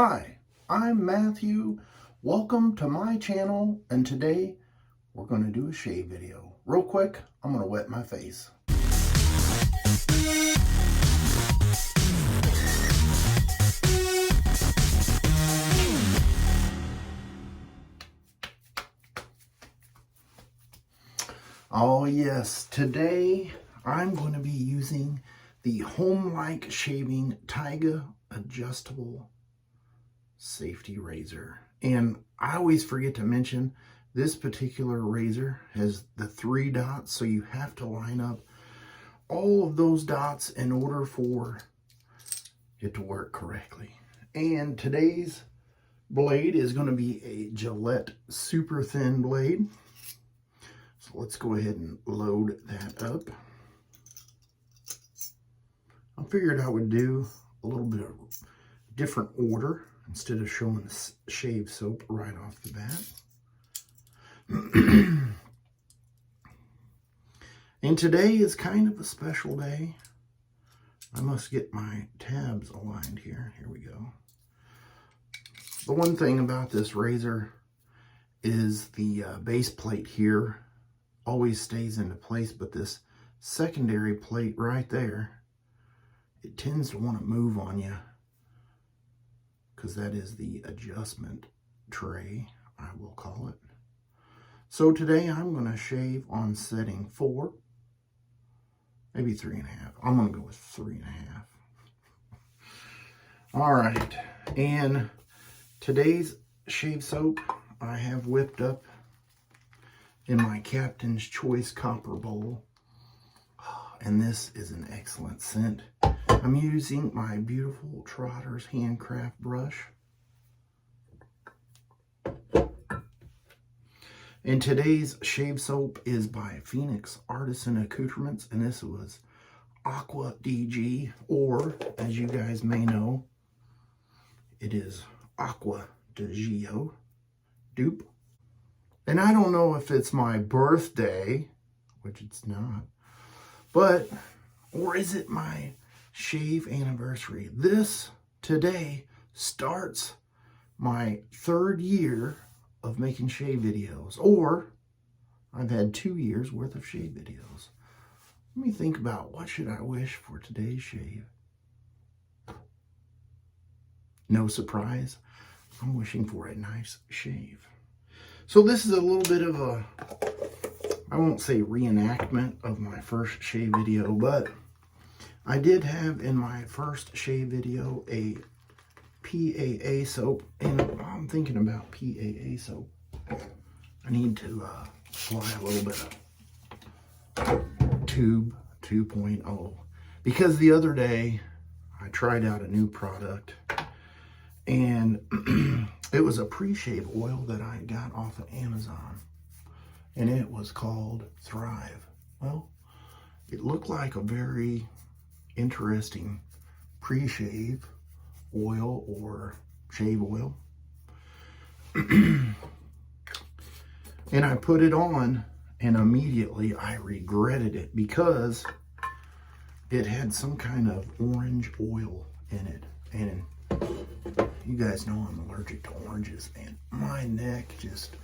Hi, I'm Matthew. Welcome to my channel, and today we're going to do a shave video. Real quick, I'm going to wet my face. Oh yes, today I'm going to be using the home-like shaving Taiga adjustable safety razor. And I always forget to mention this particular razor has the 3 dots, so you have to line up all of those dots in order for it to work correctly. And today's blade is going to be a Gillette super thin blade. So let's go ahead and load that up. I figured I would do a little bit of different order instead of showing the shave soap right off the bat. And today is kind of a special day. I must get my tabs aligned here. Here we go. The one thing about this razor is the base plate here always stays into place, but this secondary plate right there, it tends to want to move on you, because that is the adjustment tray, I will call it. So today I'm going to shave on setting 4, maybe 3.5. I'm going to go with 3.5. All right, and today's shave soap I have whipped up in my Captain's Choice copper bowl, and this is an excellent scent. I'm using my beautiful Trotters Handcraft brush. And today's shave soap is by Phoenix Artisan Accoutrements, and this was Aqua DG, or as you guys may know, it is Aqua DG dupe. And I don't know if it's my birthday, which it's not, but, or is it my shave anniversary? This today starts my 3rd year of making shave videos, or I've had 2 years worth of shave videos. Let me think about what should I wish for today's shave. No surprise, I'm wishing for a nice shave. So this is a little bit of a, I won't say reenactment of my first shave video, but I did have in my first shave video a PAA soap, and I'm thinking about PAA soap. I need to apply a little bit of Tube 2.0, because the other day I tried out a new product, and it was a pre-shave oil that I got off of Amazon, and it was called Thrive. Well, it looked like a very interesting pre-shave oil or shave oil. And I put it on, and immediately I regretted it because it had some kind of orange oil in it. And you guys know I'm allergic to oranges, and my neck just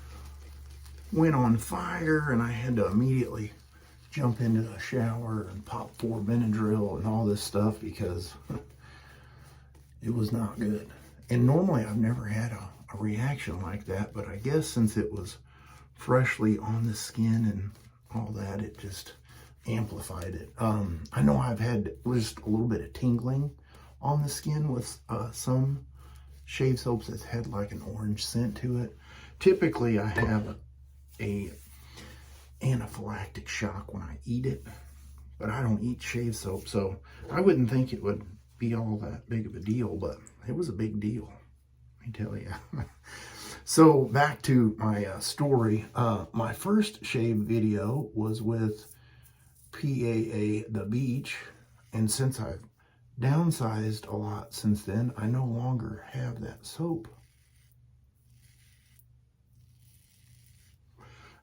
went on fire, and I had to immediately jump into the shower and pop 4 Benadryl and all this stuff because it was not good. And normally I've never had a reaction like that, but I guess since it was freshly on the skin and all that, it just amplified it. I know I've had just a little bit of tingling on the skin with some shave soaps that's had like an orange scent to it. Typically I have a anaphylactic shock when I eat it, but I don't eat shave soap, so I wouldn't think it would be all that big of a deal, but it was a big deal, let me tell you. So back to my story. My first shave video was with PAA The Beach, and since I've downsized a lot since then, I no longer have that soap.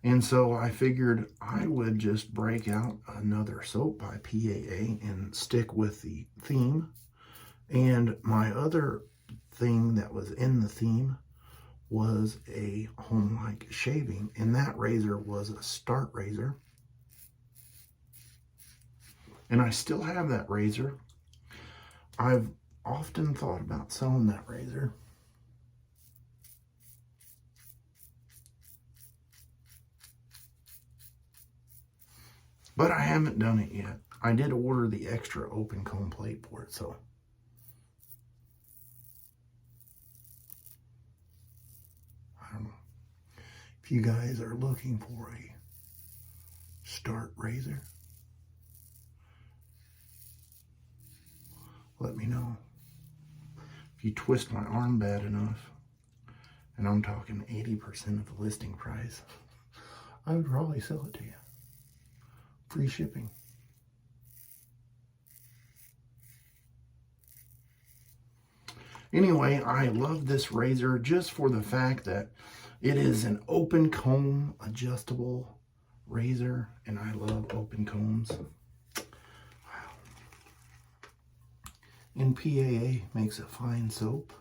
And so I figured I would just break out another soap by PAA and stick with the theme. And my other thing that was in the theme was a home-like shaving, and that razor was a Start razor. And I still have that razor. I've often thought about selling that razor. But I haven't done it yet. I did order the extra open comb plate for it, so. I don't know. If you guys are looking for a Start razor, let me know. If you twist my arm bad enough, and I'm talking 80% of the listing price, I would probably sell it to you. Free shipping. Anyway, I love this razor just for the fact that it is an open comb adjustable razor, and I love open combs. Wow. And PAA makes a fine soap.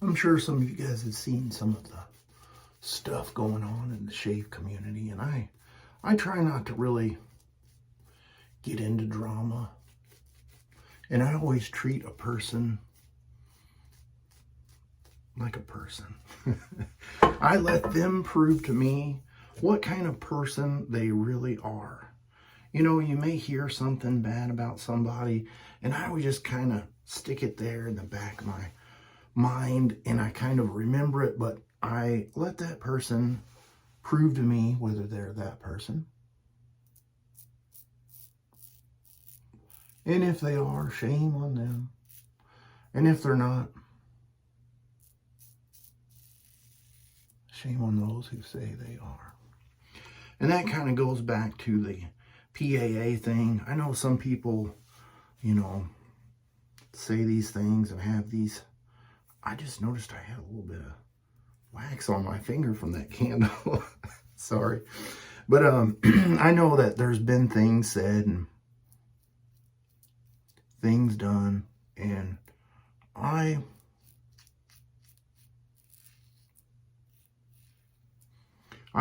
I'm sure some of you guys have seen some of the stuff going on in the shave community, and I try not to really get into drama, and I always treat a person like a person. I let them prove to me what kind of person they really are. You know, you may hear something bad about somebody, and I would just kind of stick it there in the back of my mind, and I kind of remember it, but I let that person prove to me whether they're that person. And if they are, shame on them. And if they're not, shame on those who say they are. And that kind of goes back to the PAA thing. I know some people, you know, say these things and have these. I just noticed I had a little bit of wax on my finger from that candle. Sorry. But I know that there's been things said and things done, and I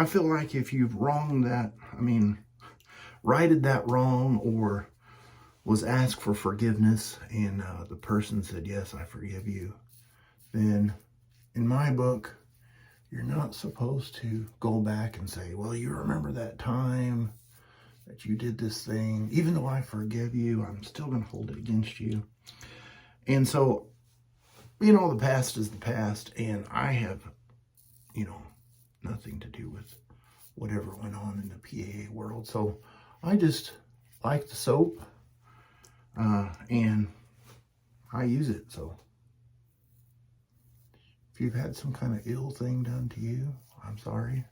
feel like if you've wronged that, righted that wrong, or was asked for forgiveness, and the person said, yes, I forgive you, then in my book, you're not supposed to go back and say, well, you remember that time that you did this thing. Even though I forgive you, I'm still going to hold it against you. And so, you know, the past is the past, and I have, you know, nothing to do with whatever went on in the PAA world. So I just like the soap, and I use it. So if you've had some kind of ill thing done to you, I'm sorry.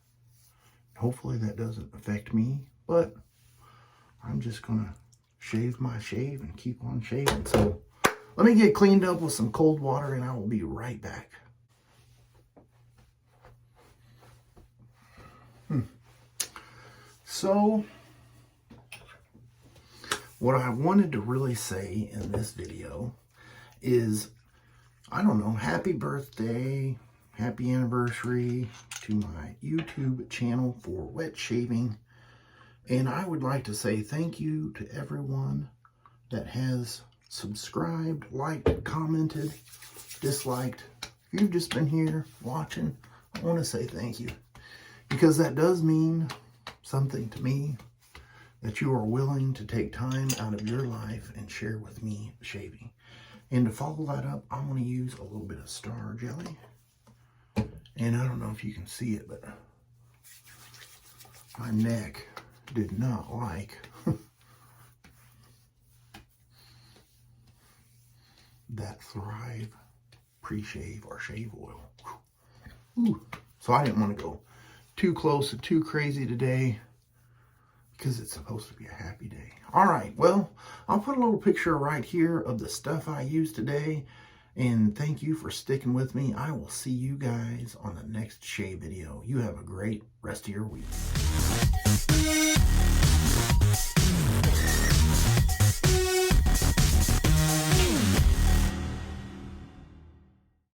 Hopefully that doesn't affect me, but I'm just gonna shave my shave and keep on shaving. So let me get cleaned up with some cold water, and I will be right back. So what I wanted to really say in this video is, I don't know, happy birthday, happy anniversary to my YouTube channel for wet shaving. And I would like to say thank you to everyone that has subscribed, liked, commented, disliked. If you've just been here watching, I want to say thank you, because that does mean something to me, that you are willing to take time out of your life and share with me shaving. And to follow that up, I'm going to use a little bit of star jelly. And I don't know if you can see it, but my neck did not like that Thrive pre-shave or shave oil. Ooh. So I didn't want to go too close and too crazy today, because it's supposed to be a happy day. All right, well, I'll put a little picture right here of the stuff I used today, and thank you for sticking with me. I will see you guys on the next shave video. You have a great rest of your week. Bye.